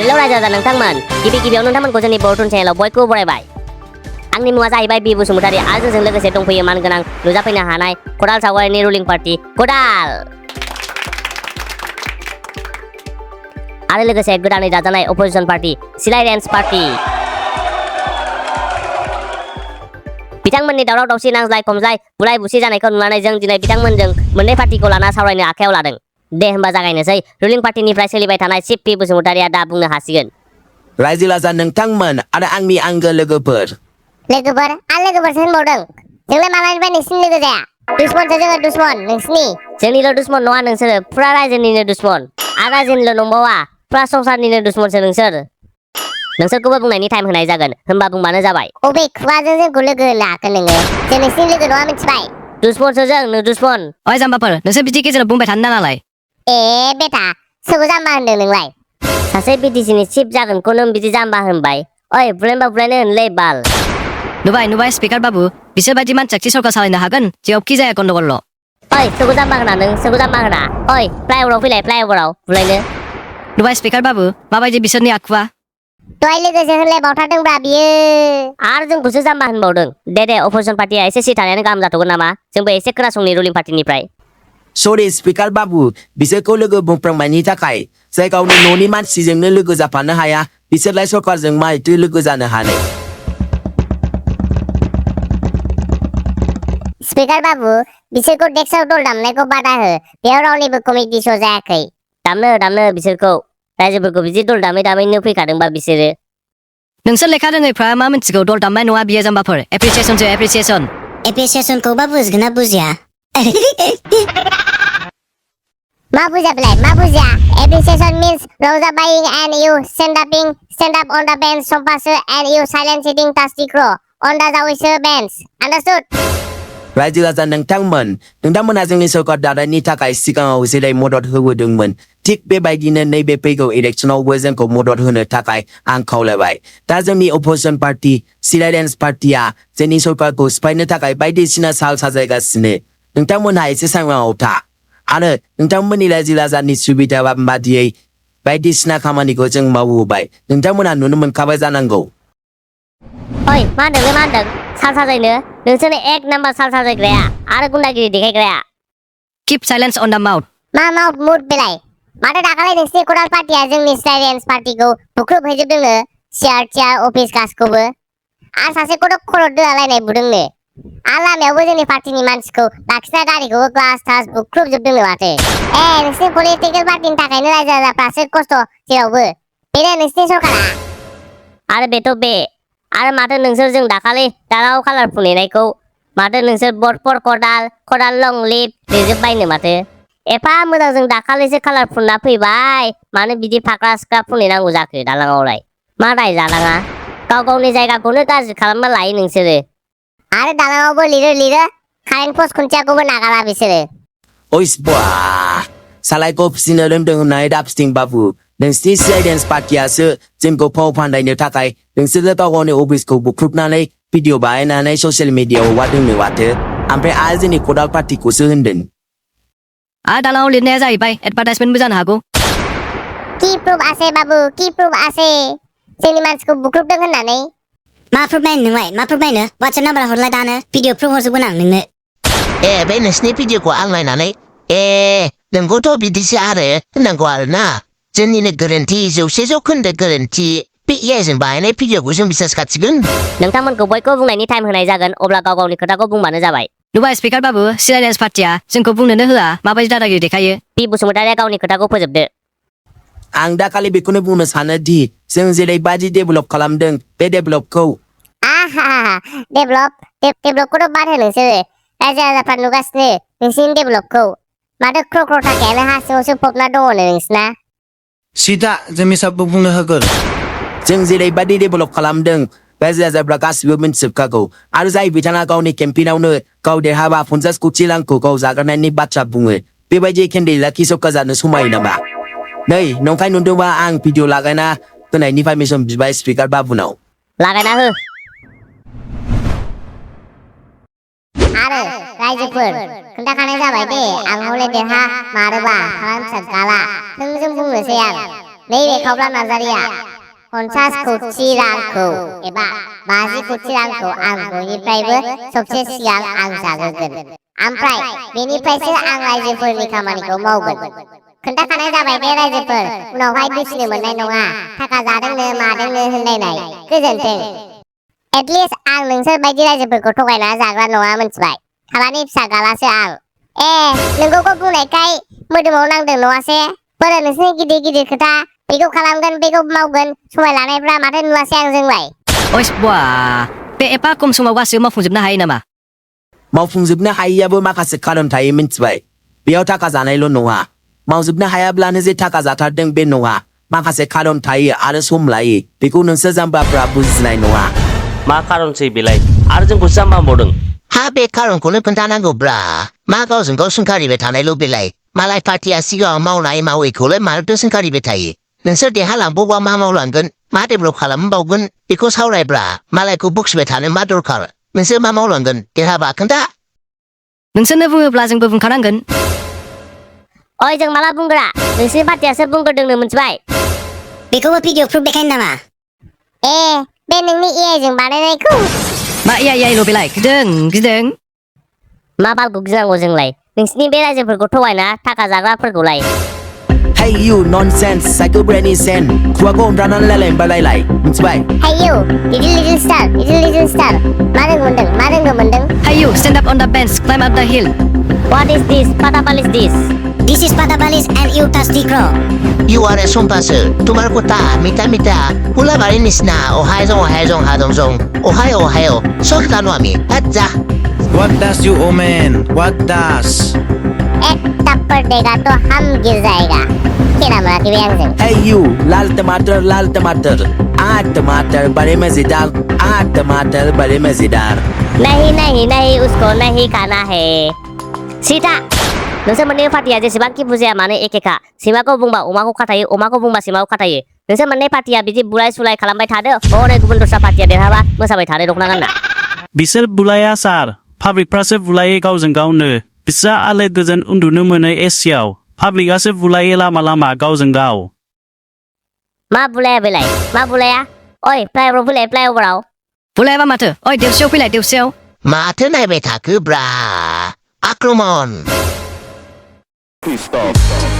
Hello रायजो नोंथांमोन गिबियाव नोंथांमोनखौ जोंनि बर'थुन चेनेलाव बयखौबो बरायबाय आंनि मुङा जाहैबाय बि बसुमतारी आरो जोंजों लोगोसे दंफैयो मानगोनां नुजाफैनो हानाय खदाल सावगारिनि रुलिं पार्टी कदाल आरो लोगोसे गोदानै दाजानाय अपोजिसन पार्टी सिलाइ पार्टी बिथांमोननि दावराव दावसि नांज्लाय खमज्लाय बुलाय बुसि जानायखौ नुनानै जों दिनै बिथांमोनजों मोननै पार्टीखौ लाना सावरायनो आखायाव लादों दे होमबा जागायनोसै रुलिं पार्टीनिफ्राय सोलिबाय थानाय चिफ पि बसुमतारीया दा बुंनो हासिगोन रायजो राजा नोंथांमोन आरो आंनि आंगो लोगोफोर आरो लोगोफोरसो होनबावदों जोंलाय मालानिफ्राय नोंसिनि लोगो जाया दुश्मनसो जोङो दुश्मन नोंसिनि जोंनिल' दुश्मन नङा नोंसोरो फुरा रायजोनिनो दुश्मन आरो रायजोनिल' नंबावा फुरा संसारनिनो दुश्मनसो नोंसोरखौबो बुंनायनि टाइम होनाय जागोन होमबा बुंबानो जाबाय अबे खुगाजों जोंखौ लोगो लाखो नोङो जों नोंसिनि लोगो नङा मिथिबाय दुश्मनसो जों दुश्मन ओइ जाम्बाफोर नोंसोर बिदि गेजेराव बुंबाय थानो नाङालाय ए बेटा सोरखौ जाम्बा होनदों नोंलाय सासे बिटिसिनि चिफ जागोनखौ नों बिदि जाम्बा होनबाय ओइ बुलायनोबा बुलायनो होनलै बाल नुबाय स्पिकार बाबु बिसोर बायदि मानसिया थि सरकार सालायनो हागोन जेरावखि जाया गन्डगलल' ओइ सोरखौ जाम्बा होना नों सोरखौ जाम्बा होना ओइ फ्लाइअभाराव फैलाय फ्लाइअभाराव बुलायनो नुबाय स्पिकार बाबु माबायदि बिसोरनि आखुआ दहाय लोगोसे होनलायबावथारदोंब्रा बियो आरो जोंखौसो जाम्बा होनबावदों दे अपोजिसन पार्टिया एसे सिट थानायानो गाहाम जाथ'गोन नामा जोंबो एसे खोनासंनि रुलिं पार्टिनिफ्राय सरि स्पिकार बाबु बिसोरखौ लोगो बुंफ्रांनायनि थाखाय जाय गावनि न'नि मानसिजोंनो लोगो जाफानो हाया बिसोरलाय सरकारजों माइथो लोगो जानो हानो स्पिकार बाबु बिसोरखौ डेस्कआव दल दामनायखौ बादा हो बेयाव रावनिबो कमेडि श' जायाखै दामनो बिसोरखौ रायजोफोरखौ बिदि दल दामैनो फैखादोंबा बिसोरो नोंसोर लेखा रोङैफ्रा मा मिथिगौ दल दामनाय नङा बियो जाम्बाफोर एप्रिसिएसनखौबा बुजिगोन ना बुजिया मा बुजिया appreciation means Rosa buying and you stand up on the bench sompasu and you silent sitting tastikro on the zawisu bench understood रायजो राजा नोंथांमोनहा जोंनि सरकार दानायनि थाखाय सिगाङाव जेरै मदद होबोदोंमोन थिग बेबायदिनो नैबे फैगौ इलेक्सनावबो जोंखौ मदद होनो थाखाय आं खावलायबाय दा जोंनि अपोजिसन पार्टी सिलाइ पार्टीया जोंनि सरकारखौ सिफायनो थाखाय बायदिसिना साल साजायगासिनो नोंथांमोनहा एसे सांग्राङाव था आरो नोंथांमोननि रायजो राजानि सुबिदा बादियै बायदिसिना खामानिखौ जों मावबोबाय नोंथांमोनहा नुनो मोनखाबाय जानांगौ ओइ मा होनदों साल साजायनो नोंसोरनो एक नाम्बार साल साजायग्राया आरो गुन्डागिरि देखायग्राया Keep silence on the mouth मा माउथ मुड बेलाय माथो दाखालि नोंसिनि कदाल पार्टिया जोंनि सिलाइ पार्टिखौ बुख्रुब हैजोबदोंनो चियार अफिस गासिखौबो आरो सासेखौथ' खर' दोलालायनाय बुदोंनो आरो लामायावबो जोंनि पार्टिनि मानसिखौ लाखिना गारिखौबो ग्लास थास बुख्रुबजोबदोंनो माथो नोंसिनि पलिटिकेल पार्टिनि थाखायनो रायजो राजाफ्रासो खस्थ' जेरावबो बेनो नोंसिनि सरकारा आरो बेथ' बे आरो माथो नोंसोर जों दाखालि दालाव कालार फुनहैनायखौ माथो नोंसोर बट फर खदाल लं लिभ लिरजोबबायनो माथो एफा मोजां जों दाखालिसो कालार फुनना फैबाय मानो बिदि फाख्रा सिख्रा फुनहैनांगौ जाखो दालाङावलाय मा दाय जालाङा गाव गावनि जायगाखौनो गाज्रि खालामना लायो नोंसोरो आरो दालाङावबो लिरो कारेन्ट पस्ट खुन्थियाखौबो नागारा बिसोरो ओइस बा सालाइखौ फिसिनो रोंदों होननाय दाबस्टिं बाबु नोंसिनि सिलाइ पार्टियासो जोंखौ फाव फान्दायनो थाखाय नोंसोरो गाव गावनि अफिसखौ बुख्रुबनानै भिडिअ बानायनानै ससियेल मिडियाआव हगारदोंनो माथो ओमफ्राय आरो जोंनि खदाल पार्टिखौसो होनदों आरो दालाङाव लिरनाया जाहैबाय एडभार्टाइजमेन्टबो जानो हागौ की प्रुफ आसे बाबु की प्रुफ आसे जोंनि मानसिखौ बुख्रुबदों होननानै मा प्रुफ नायनो नोंलाय मा प्रुफ नायनो वाट्सएप नाम्बार हरलाय दानो भिडिअ प्रुफ हरजोबगोन आं नोंनो बे नोंसिनि भिडिअखौ आं नायनानै नोंगौथ' बिदिसो होननांगौ आरोना जोंनिनो गोरोन्थि 100% गोरोन्थि बे जों बानायनाय भिडिअखौ जों बिसास खाथिगोन नोंथांमोनखौ बयखौबो बुंनायनि टाइम होनाय जागोन अब्ला गाव गावनि खोथाखौ बुंबानो जाबाय नुबाय स्पिकार बाबु सिलाइ पार्टिया जोंखौ बुंनोनो होआ माबायदि दादागिरि देखायो पि बसुमतारीया गावनि खोथाखौ फोजोबदो आं दाखालि बेखौनो बुंनो सानोदि जों जेरैबायदि डेभेलप खालामदों बे डेभेलपखौ डेभेलपखौथ' बाद हो नोंसोरो रायजो राजाफ्रा नुगासिनो नोंसिनि डेभेलपखौ माथो ख्र' थाखायानो हा सिङावसो फबना दङनो नोंसिना सिदा जों मिसाबो बुंनो होगोन जों जेरैबायदि डेभेलप खालामदों रायजो राजाफ्रा गासिबो मिन्थिजोबखागौ आरो जाय बिथाङा गावनि केम्पेइनावनो गाव देरहाबा 50 कोटि रांखौ गाव जागारनायनि बाथ्रा बुङो बेबायदि केन्डिडेटआ सरकार जानो समायो नामा नै नंखाय नुदोंबा आं भिडिअ लागायना होनायनि पारमिसन बिबाय स्पिकार बाबुनाव लागायना हो आरो रायजोफोर खोन्थाखानाय जाबाय दे आं हले देरहा मारोबा खालाम फिसा गाला थोंजों बुंनोसै आं नैबे खावब्ला नाजारिया 50 कौटि रांखौ एबा 50 कौटि रांखौ आं बयनिफ्रायबो सबसे सिगां आं जाग्रोगोन ओमफ्राय बेनिफ्रायसो आं रायजोफोरनि खामानिखौ मावगोन खोन्थाखानाय जाबाय दे रायजोफोर उनावहाय दुसिनो मोननाय नङा थाखा जादोंनो मादोंनो होनलायनाय गोजोन्थों एटलिस्ट आं नोंसोर बायदि रायजोफोरखौ थगायना जाग्रा नङा मोनथिबाय खालानि फिसा गालासो आं नोंगौखौ बुंनायखाय मोदोमाव नांदों नङासे बोरो नोंसोरनि गिदिर गिदिर खोथा बेखौ खालामगोन बेखौ मावगोन समाय लानायफ्रा माथो नुवासै आं जोंलाय ओइस बुआ बे एफा खम समाव गासिबो मावफुंजोबनो हायो नामा मावफुंजोबनो हायैयाबो माखासे खारन थायो मिन्थिबाय बेयाव थाखा जानायल' नङा मावजोबनो हायाब्लानो जे थाखा जाथारदों बे नङा माखासे खारन थायो आरो सम लायो बेखौ नोंसोर जाम्बाफ्रा बुजिनाय नङा मा खारनसै बेलाय आरो जोंखौ जाम्बा होनबावदों हा बे खारनखौनो खोन्थानांगौब्रा मा गावजों गाव सोंखारिबाय थानायल' बेलाय मालाय पार्टिया सिगाङाव मावनाय मावैखौलाय मानोथो सोंखारिबाय थायो नोंसोर देरहालांबावबा मा मावलांगोन मा डेभेलप खालामबावगोन बेखौ सावरायब्रा मालायखौ बखिबाय थानो मा दरखार नोंसोर मा मावलांगोन देरहाबा खोन्था नोंसोरनो बुङोब्ला जोंबो बुंखानांगोन ओइ जों माला बुंग्रा नोंसोरनि पार्टियासो बुंग्रोदोंनो मिथिबाय बेखौबो भिडिअ प्रुफ देखायनो नामा बे नोंनि AI जों बानायनायखौ मा एआइल' बेलाय गिदों मा बालखौ गिनांगौ जोंलाय नोंसिनि बे रायजोफोरखौ थगायना थाखा जाग्राफोरखौलाय Hey you nonsense psycho brainy sen खुगाखौ हमथानानै रायलायबालायलाय मिथिबाय Hey you little star मा रोंगौ मोनदों Hey you stand up on the bench climb up the hill What is this Patapal is this This is Patapalis and you touch the crow You are a sumpasel তোমার কথা মিটা হুলাবাড়ি নিচিনা অহায়জং হাজং অহায় চব জানো আমি যা What does you omen? What does? एक थप्पड़ देगा तो हम गिर जाएगा केना मराठी में आंजों Hey you लाल टमाटर बड़े मजेदार टमाटर बड़े मजेदार नहीं उसको नहीं खाना है सीता नोंसोर मोननै पार्टिया जेसेबांखि बुजाया मानो एखेखा सैमाखौ बुंबा अमाखौ खाथायो अमाखौ बुंबा सैमाखौ खाथायो नोंसोर मोननै पार्टिया बिदि बुलाय सुलाय खालामबाय थादो हनै गुबुन दस्रा पार्टिया देरहाबा मोसाबाय थादो दखना गानना बिसोर बुलाया सार पाब्लिकफ्रासो बुलायो गावजों गावनो बिस्रा आलो गोजोन उन्दुनो मोनो एसियाव पाब्लिकआसो बुलायो लामा गावजों गाव मा बुलाया बेलाय मा बुलाया ओइ फ्लाइअभाराव फैलाय फ्लाइअभाराव बुलायाबा माथो ओइ देवसेयाव फैलाय देवसेयाव माथो नायबाय थाखोब्रा आक्रमण Please stop.